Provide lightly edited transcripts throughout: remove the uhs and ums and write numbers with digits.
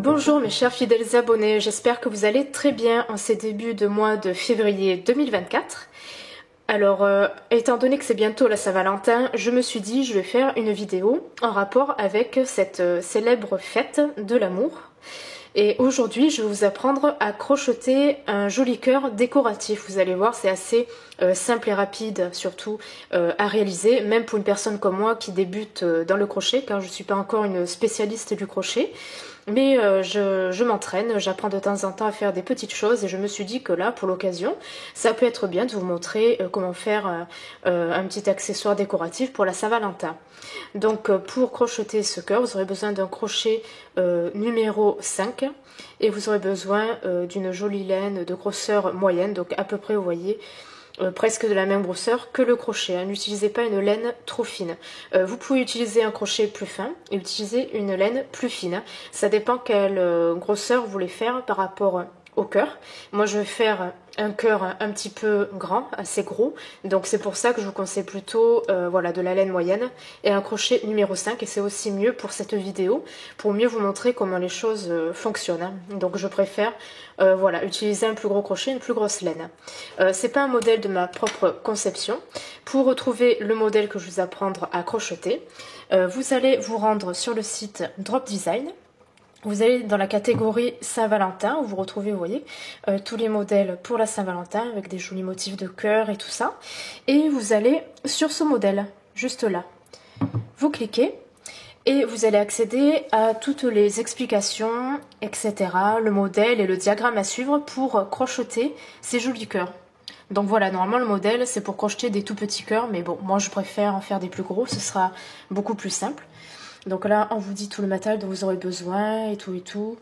Bonjour mes chers fidèles abonnés, j'espère que vous allez très bien en ces débuts de mois de février 2024. Alors, étant donné que c'est bientôt la Saint-Valentin, je me suis dit je vais faire une vidéo en rapport avec cette célèbre fête de l'amour. Et aujourd'hui, je vais vous apprendre à crocheter un joli cœur décoratif. Vous allez voir, c'est assez simple et rapide, surtout à réaliser, même pour une personne comme moi qui débute dans le crochet, car je ne suis pas encore une spécialiste du crochet. Mais je m'entraîne, j'apprends de temps en temps à faire des petites choses et je me suis dit que là, pour l'occasion, ça peut être bien de vous montrer comment faire un petit accessoire décoratif pour la Saint-Valentin. Donc pour crocheter ce cœur, vous aurez besoin d'un crochet numéro 5 et vous aurez besoin d'une jolie laine de grosseur moyenne, donc à peu près, vous voyez, presque de la même grosseur que le crochet. Hein. N'utilisez pas une laine trop fine. Vous pouvez utiliser un crochet plus fin et utiliser une laine plus fine. Ça dépend quelle grosseur vous voulez faire par rapport au cœur. Moi je vais faire un cœur un petit peu grand, assez gros, donc c'est pour ça que je vous conseille plutôt voilà, de la laine moyenne et un crochet numéro 5, et c'est aussi mieux pour cette vidéo, pour mieux vous montrer comment les choses fonctionnent. Hein. Donc je préfère voilà, utiliser un plus gros crochet, une plus grosse laine. C'est pas un modèle de ma propre conception. Pour retrouver le modèle que je vais apprendre à crocheter, vous allez vous rendre sur le site Drop Design. Vous allez dans la catégorie Saint-Valentin, où vous retrouvez, vous voyez, tous les modèles pour la Saint-Valentin, avec des jolis motifs de cœur et tout ça. Et vous allez sur ce modèle, juste là. Vous cliquez et vous allez accéder à toutes les explications, etc., le modèle et le diagramme à suivre pour crocheter ces jolis cœurs. Donc voilà, normalement le modèle c'est pour crocheter des tout petits cœurs, mais bon, moi je préfère en faire des plus gros, ce sera beaucoup plus simple. Donc là, on vous dit tout le matériel dont vous aurez besoin et tout et tout.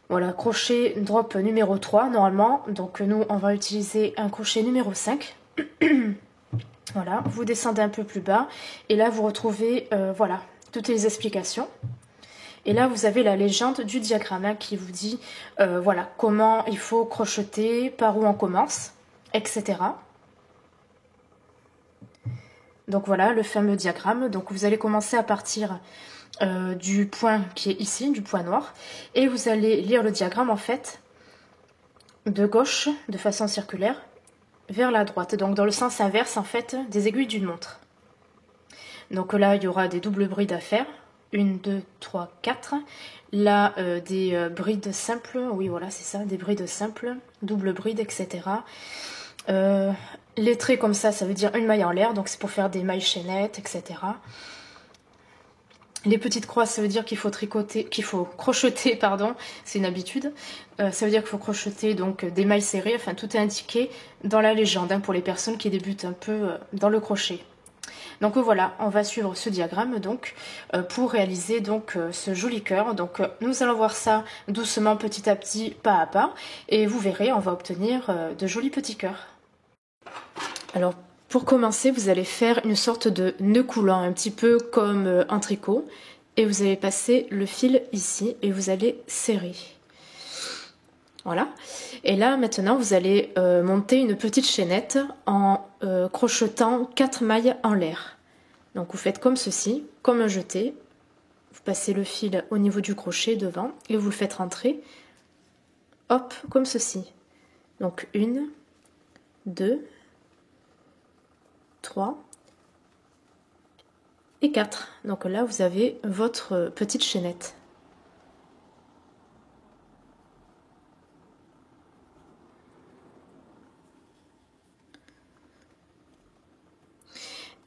Voilà, crochet drop numéro 3 normalement. Donc nous, on va utiliser un crochet numéro 5. Voilà, vous descendez un peu plus bas. Et là, vous retrouvez voilà, toutes les explications. Et là, vous avez la légende du diagramme hein, qui vous dit voilà, comment il faut crocheter, par où on commence, etc. Donc voilà le fameux diagramme. Donc vous allez commencer à partir du point qui est ici, du point noir. Et vous allez lire le diagramme en fait de gauche de façon circulaire vers la droite. Donc dans le sens inverse en fait des aiguilles d'une montre. Donc là il y aura des doubles brides à faire. 1, 2, 3, 4. Là des brides simples. Oui voilà c'est ça, des brides simples. Double bride etc. Les traits comme ça veut dire une maille en l'air, donc c'est pour faire des mailles chaînettes, etc. Les petites croix, ça veut dire qu'il faut crocheter, pardon, c'est une habitude. Ça veut dire qu'il faut crocheter donc des mailles serrées, enfin tout est indiqué dans la légende hein, pour les personnes qui débutent un peu dans le crochet. Donc voilà, on va suivre ce diagramme donc pour réaliser donc ce joli cœur. Donc nous allons voir ça doucement, petit à petit, pas à pas, et vous verrez, on va obtenir de jolis petits cœurs. Alors pour commencer, vous allez faire une sorte de nœud coulant, un petit peu comme un tricot, et vous allez passer le fil ici et vous allez serrer. Voilà. Et là maintenant, vous allez monter une petite chaînette en crochetant 4 mailles en l'air. Donc vous faites comme ceci, comme un jeté. Vous passez le fil au niveau du crochet devant et vous le faites rentrer. Hop, comme ceci. Donc 1, 2, 3 et 4. Donc là, vous avez votre petite chaînette.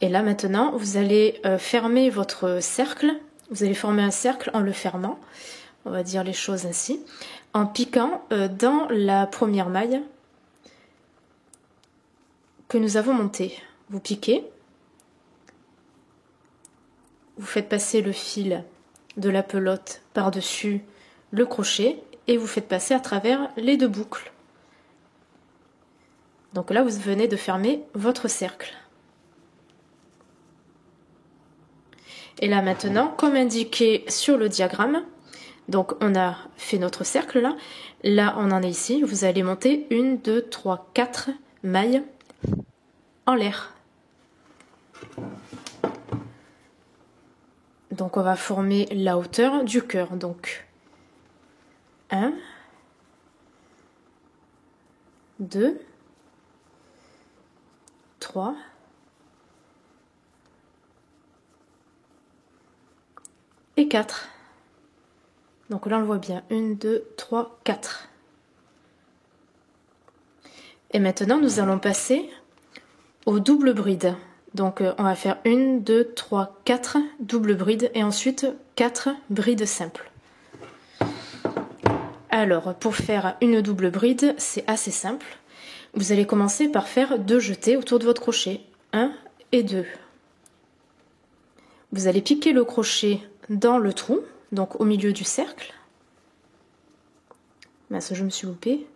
Et là, maintenant, vous allez fermer votre cercle. Vous allez former un cercle en le fermant. On va dire les choses ainsi. En piquant dans la première maille que nous avons montée. Vous piquez, vous faites passer le fil de la pelote par-dessus le crochet et vous faites passer à travers les 2 boucles. Donc là, vous venez de fermer votre cercle. Et là maintenant, comme indiqué sur le diagramme, donc on a fait notre cercle là, là on en est ici, vous allez monter 1, 2, 3, 4 mailles en l'air. Donc on va former la hauteur du cœur. Donc 1, 2, 3, et 4. Donc là on le voit bien, 1, 2, 3, 4. Et maintenant nous allons passer au double bride. Donc on va faire 1, 2, 3, 4 double bride et ensuite 4 brides simples. Alors pour faire une double bride, c'est assez simple. Vous allez commencer par faire 2 jetés autour de votre crochet, 1 et 2. Vous allez piquer le crochet dans le trou, donc au milieu du cercle. Mince, je me suis loupée.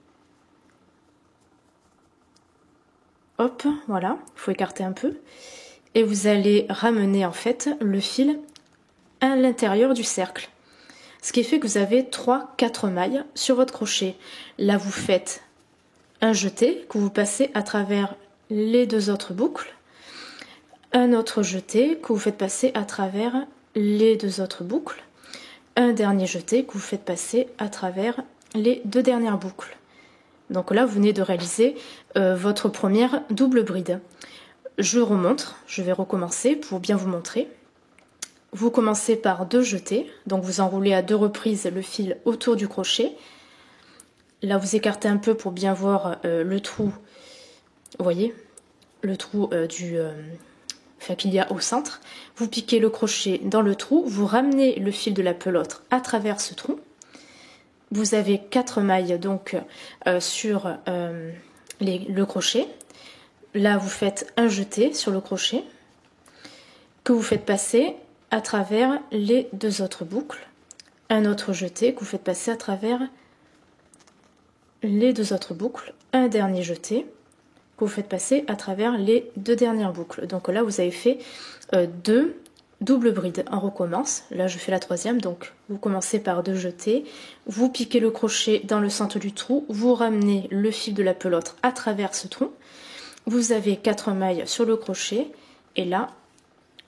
Hop, voilà, il faut écarter un peu. Et vous allez ramener en fait le fil à l'intérieur du cercle. Ce qui fait que vous avez 3-4 mailles sur votre crochet. Là, vous faites un jeté que vous passez à travers les 2 autres boucles. Un autre jeté que vous faites passer à travers les 2 autres boucles. Un dernier jeté que vous faites passer à travers les 2 dernières boucles. Donc là, vous venez de réaliser votre première double bride. Je remonte, je vais recommencer pour bien vous montrer. Vous commencez par 2 jetés, donc vous enroulez à 2 reprises le fil autour du crochet. Là, vous écartez un peu pour bien voir le trou, vous voyez, le trou qu'il y a au centre. Vous piquez le crochet dans le trou, vous ramenez le fil de la pelote à travers ce trou. Vous avez 4 mailles donc sur le crochet. Là, vous faites un jeté sur le crochet que vous faites passer à travers les 2 autres boucles. Un autre jeté que vous faites passer à travers les 2 autres boucles. Un dernier jeté que vous faites passer à travers les 2 dernières boucles. Donc là, vous avez fait 2 double bride. On recommence. Là, je fais la 3e. Donc, vous commencez par 2 jetés. Vous piquez le crochet dans le centre du trou. Vous ramenez le fil de la pelote à travers ce trou. Vous avez 4 mailles sur le crochet. Et là,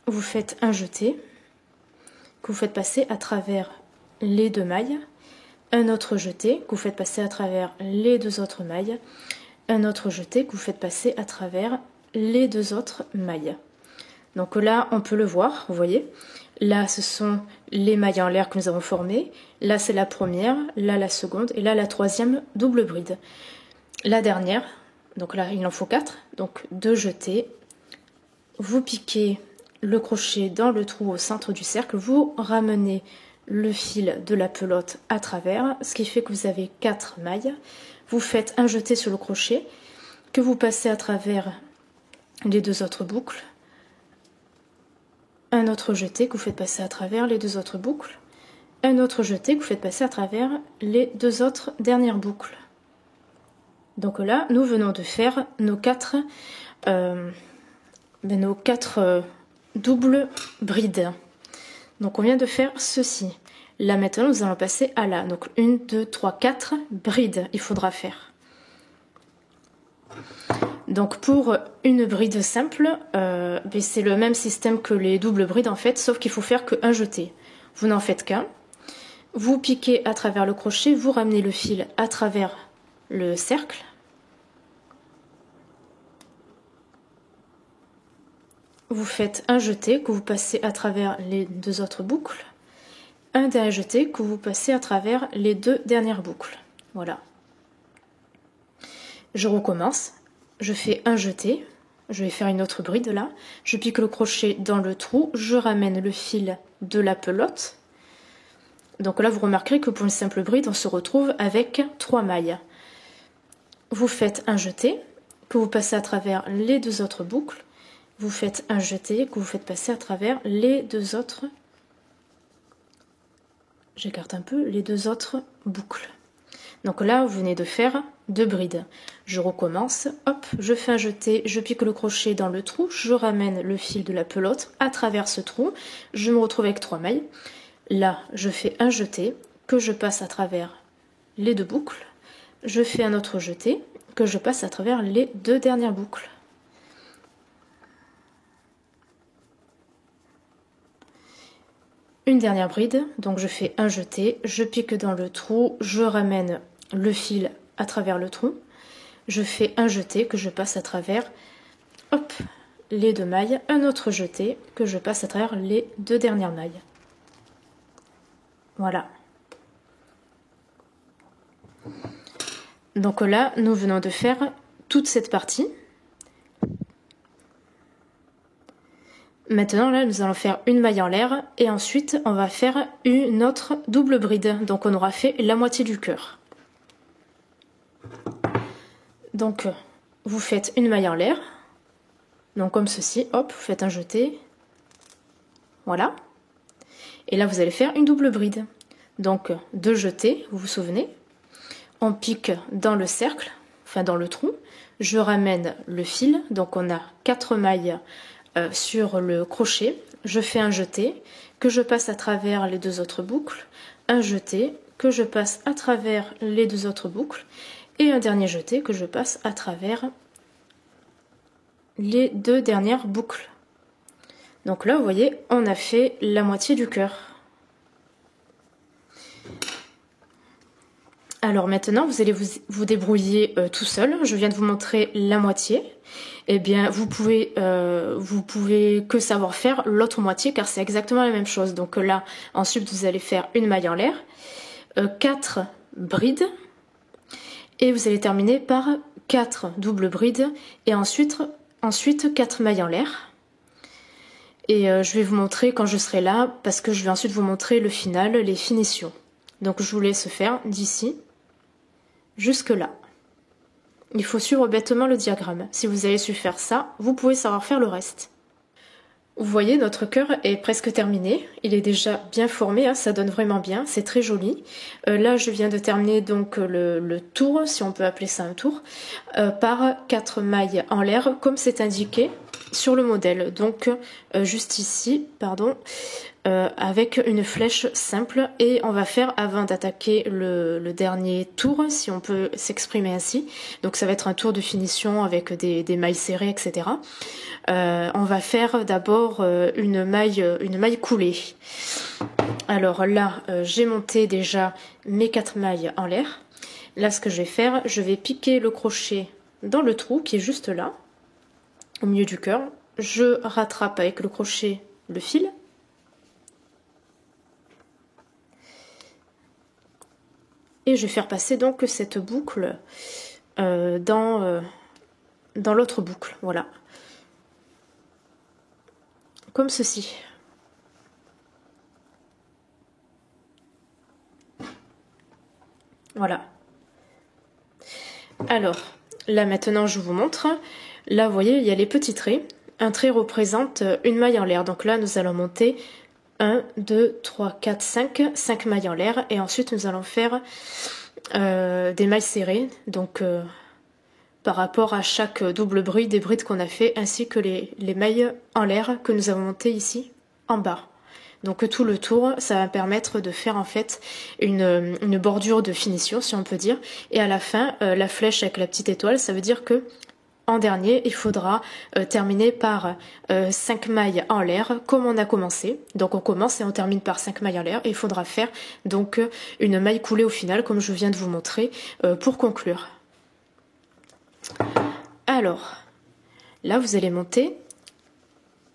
vous faites un jeté que vous faites passer à travers les 2 mailles. Un autre jeté que vous faites passer à travers les 2 autres mailles. Un autre jeté que vous faites passer à travers les 2 autres mailles. Donc là, on peut le voir, vous voyez. Là, ce sont les mailles en l'air que nous avons formées. Là, c'est la première, là, la seconde, et là, la 3e double bride. La dernière, donc là, il en faut 4. Donc 2 jetés. Vous piquez le crochet dans le trou au centre du cercle. Vous ramenez le fil de la pelote à travers, ce qui fait que vous avez 4 mailles. Vous faites un jeté sur le crochet que vous passez à travers les 2 autres boucles. Un autre jeté que vous faites passer à travers les 2 autres boucles. Un autre jeté que vous faites passer à travers les 2 autres dernières boucles. Donc là, nous venons de faire nos 4 doubles brides. Donc on vient de faire ceci. Là maintenant, nous allons passer à là. Donc 1, 2, 3, 4 brides, il faudra faire. Donc pour une bride simple, c'est le même système que les doubles brides en fait, sauf qu'il faut faire qu'un jeté. Vous n'en faites qu'un. Vous piquez à travers le crochet, vous ramenez le fil à travers le cercle. Vous faites un jeté que vous passez à travers les 2 autres boucles. Un dernier jeté que vous passez à travers les 2 dernières boucles. Voilà. Je recommence. Je fais un jeté, je vais faire une autre bride là, je pique le crochet dans le trou, je ramène le fil de la pelote. Donc là vous remarquerez que pour une simple bride on se retrouve avec 3 mailles. Vous faites un jeté que vous passez à travers les 2 autres boucles, vous faites un jeté que vous faites passer à travers les 2 autres, j'écarte un peu, les 2 autres boucles. Donc là, vous venez de faire 2 brides. Je recommence, hop, je fais un jeté, je pique le crochet dans le trou, je ramène le fil de la pelote à travers ce trou, je me retrouve avec 3 mailles. Là, je fais un jeté que je passe à travers les 2 boucles. Je fais un autre jeté que je passe à travers les 2 dernières boucles. une dernière bride, donc je fais un jeté, je pique dans le trou, je ramène le fil à travers le trou, je fais un jeté que je passe à travers, hop, les 2 mailles, un autre jeté que je passe à travers les 2 dernières mailles. Voilà. Donc là, nous venons de faire toute cette partie. Maintenant, là, nous allons faire une maille en l'air et ensuite, on va faire une autre double bride. Donc, on aura fait la moitié du cœur. Donc, vous faites une maille en l'air. Donc, comme ceci, hop, vous faites un jeté. Voilà. Et là, vous allez faire une double bride. Donc, 2 jetés, vous vous souvenez. On pique dans le cercle, enfin dans le trou. Je ramène le fil. Donc, on a 4 mailles sur le crochet, je fais un jeté que je passe à travers les 2 autres boucles, un jeté que je passe à travers les 2 autres boucles et un dernier jeté que je passe à travers les 2 dernières boucles. Donc là, vous voyez, on a fait la moitié du cœur. Alors maintenant, vous allez vous débrouiller tout seul. Je viens de vous montrer la moitié. Eh bien, vous pouvez que savoir faire l'autre moitié car c'est exactement la même chose. Donc là, ensuite, vous allez faire une maille en l'air, 4 brides et vous allez terminer par 4 doubles brides et ensuite 4 mailles en l'air. Et je vais vous montrer quand je serai là parce que je vais ensuite vous montrer le final, les finitions. Donc je vous laisse faire d'ici jusque là. Il faut suivre bêtement le diagramme. Si vous avez su faire ça, vous pouvez savoir faire le reste. Vous voyez, notre cœur est presque terminé. Il est déjà bien formé, hein, ça donne vraiment bien, c'est très joli. Là, je viens de terminer donc le tour, si on peut appeler ça un tour, par 4 mailles en l'air, comme c'est indiqué sur le modèle. Donc, juste ici, pardon, avec une flèche simple. Et on va faire, avant d'attaquer le dernier tour, si on peut s'exprimer ainsi, donc ça va être un tour de finition avec des mailles serrées, etc. On va faire d'abord une maille coulée. Alors là, j'ai monté déjà mes 4 mailles en l'air. Là, ce que je vais faire, je vais piquer le crochet dans le trou qui est juste là, au milieu du cœur. Je rattrape avec le crochet le fil. Et je vais faire passer donc cette boucle dans l'autre boucle, voilà. Comme ceci. Voilà. Alors, là maintenant je vous montre. Là, vous voyez, il y a les petits traits. Un trait représente une maille en l'air. Donc là, nous allons monter 1, 2, 3, 4, 5 mailles en l'air. Et ensuite, nous allons faire des mailles serrées. Donc, par rapport à chaque double bride des brides qu'on a fait, ainsi que les mailles en l'air que nous avons montées ici en bas. Donc tout le tour, ça va permettre de faire en fait une bordure de finition, si on peut dire. Et à la fin, la flèche avec la petite étoile, ça veut dire que en dernier, il faudra terminer par 5 mailles en l'air, comme on a commencé. Donc on commence et on termine par 5 mailles en l'air. Et il faudra faire donc une maille coulée au final, comme je viens de vous montrer, pour conclure. Alors, là vous allez monter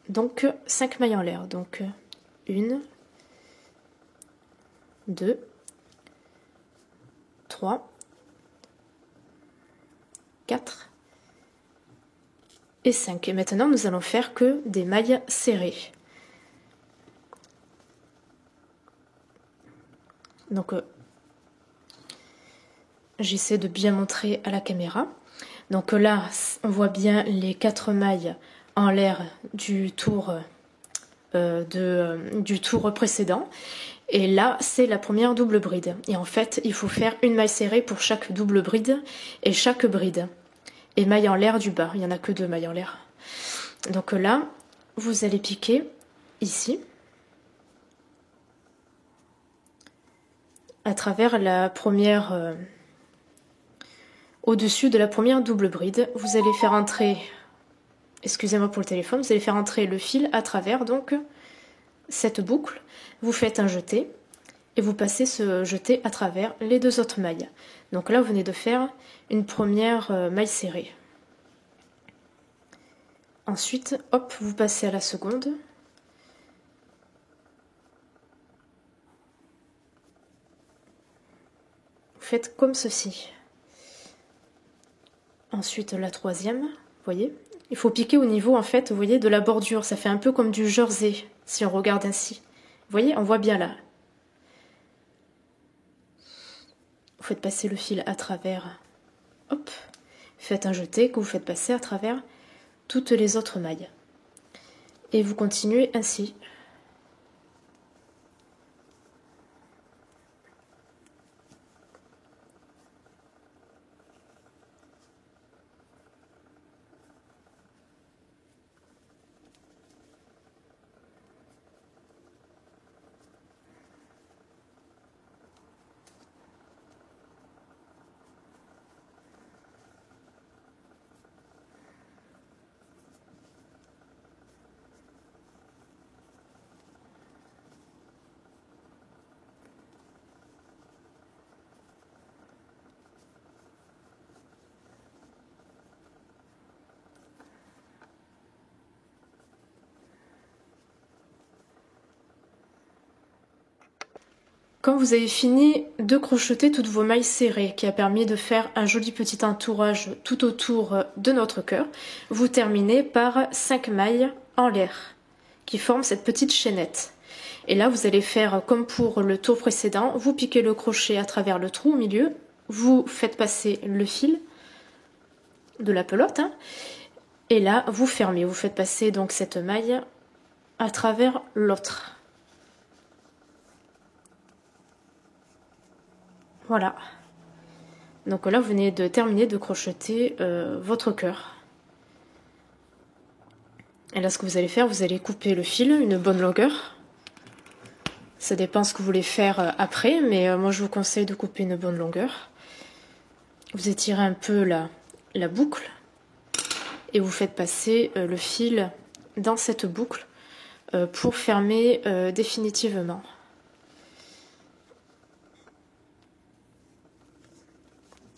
donc 5 mailles en l'air. Donc 1, 2, 3, 4 et 5. Et maintenant, nous allons faire que des mailles serrées. Donc, j'essaie de bien montrer à la caméra. Donc là, on voit bien les 4 mailles en l'air du tour précédent. Et là, c'est la première double bride. Et en fait, il faut faire une maille serrée pour chaque double bride et chaque bride. Et maille en l'air du bas, il n'y en a que 2 mailles en l'air. Donc là, vous allez piquer ici, à travers la première, au-dessus de la première double bride. Vous allez faire entrer, excusez-moi pour le téléphone, vous allez faire entrer le fil à travers donc cette boucle, vous faites un jeté et vous passez ce jeté à travers les 2 autres mailles. Donc là, vous venez de faire une première maille serrée. Ensuite, hop, vous passez à la seconde. Vous faites comme ceci. Ensuite, la troisième, vous voyez. Il faut piquer au niveau, en fait, vous voyez, de la bordure. Ça fait un peu comme du jersey, si on regarde ainsi. Vous voyez, on voit bien là. Vous faites passer le fil à travers, hop, faites un jeté que vous faites passer à travers toutes les autres mailles. Et vous continuez ainsi. Quand vous avez fini de crocheter toutes vos mailles serrées, qui a permis de faire un joli petit entourage tout autour de notre cœur, vous terminez par 5 mailles en l'air, qui forment cette petite chaînette. Et là, vous allez faire comme pour le tour précédent, vous piquez le crochet à travers le trou au milieu, vous faites passer le fil de la pelote, hein, et là, vous fermez, vous faites passer donc cette maille à travers l'autre. Voilà. Donc là, vous venez de terminer de crocheter votre cœur. Et là, ce que vous allez faire, vous allez couper le fil, une bonne longueur. Ça dépend ce que vous voulez faire après, mais moi, je vous conseille de couper une bonne longueur. Vous étirez un peu la boucle et vous faites passer le fil dans cette boucle pour fermer définitivement.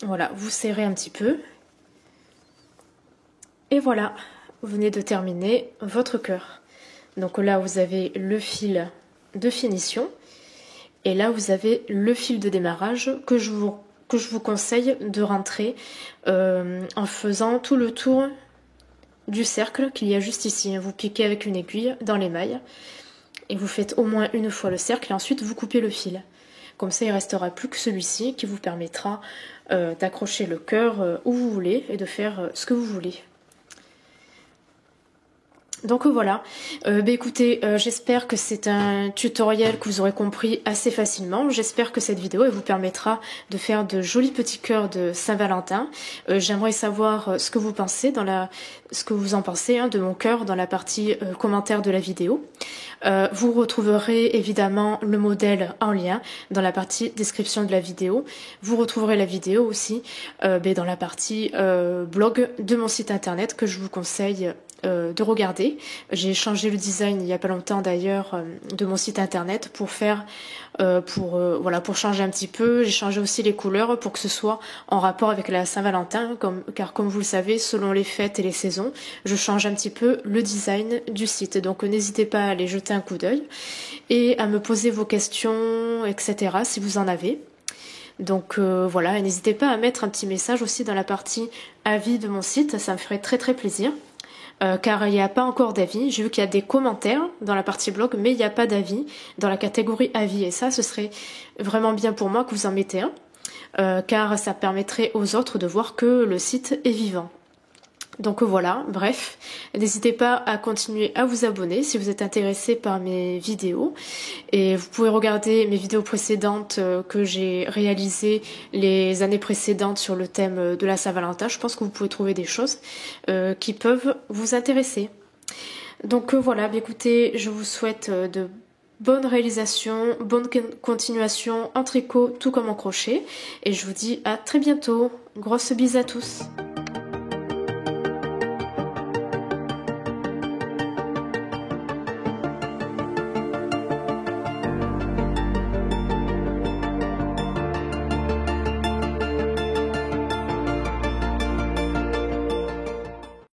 Voilà, vous serrez un petit peu. Et voilà, vous venez de terminer votre cœur. Donc là, vous avez le fil de finition. Et là, vous avez le fil de démarrage que je vous conseille de rentrer en faisant tout le tour du cercle qu'il y a juste ici. Vous piquez avec une aiguille dans les mailles. Et vous faites au moins une fois le cercle et ensuite vous coupez le fil. Comme ça, il ne restera plus que celui-ci qui vous permettra d'accrocher le cœur où vous voulez et de faire ce que vous voulez. Donc voilà, écoutez, j'espère que c'est un tutoriel que vous aurez compris assez facilement. J'espère que cette vidéo elle vous permettra de faire de jolis petits cœurs de Saint-Valentin. J'aimerais savoir ce que vous pensez ce que vous en pensez de mon cœur dans la partie commentaire de la vidéo. Vous retrouverez évidemment le modèle en lien dans la partie description de la vidéo. Vous retrouverez la vidéo aussi dans la partie blog de mon site internet que je vous conseille de regarder. J'ai changé le design il y a pas longtemps d'ailleurs de mon site internet pour faire pour changer un petit peu. J'ai changé aussi les couleurs pour que ce soit en rapport avec la Saint-Valentin, car comme vous le savez, selon les fêtes et les saisons, je change un petit peu le design du site. Donc n'hésitez pas à aller jeter un coup d'œil et à me poser vos questions, etc. si vous en avez. Donc voilà, n'hésitez pas à mettre un petit message aussi dans la partie avis de mon site, ça me ferait très très plaisir. Car il n'y a pas encore d'avis. J'ai vu qu'il y a des commentaires dans la partie blog, mais il n'y a pas d'avis dans la catégorie avis. Et ça, ce serait vraiment bien pour moi que vous en mettez un, car ça permettrait aux autres de voir que le site est vivant. Donc voilà, bref, n'hésitez pas à continuer à vous abonner si vous êtes intéressé par mes vidéos. Et vous pouvez regarder mes vidéos précédentes que j'ai réalisées les années précédentes sur le thème de la Saint-Valentin. Je pense que vous pouvez trouver des choses qui peuvent vous intéresser. Donc voilà, écoutez, je vous souhaite de bonnes réalisations, bonne continuation en tricot tout comme en crochet. Et je vous dis à très bientôt. Grosse bise à tous.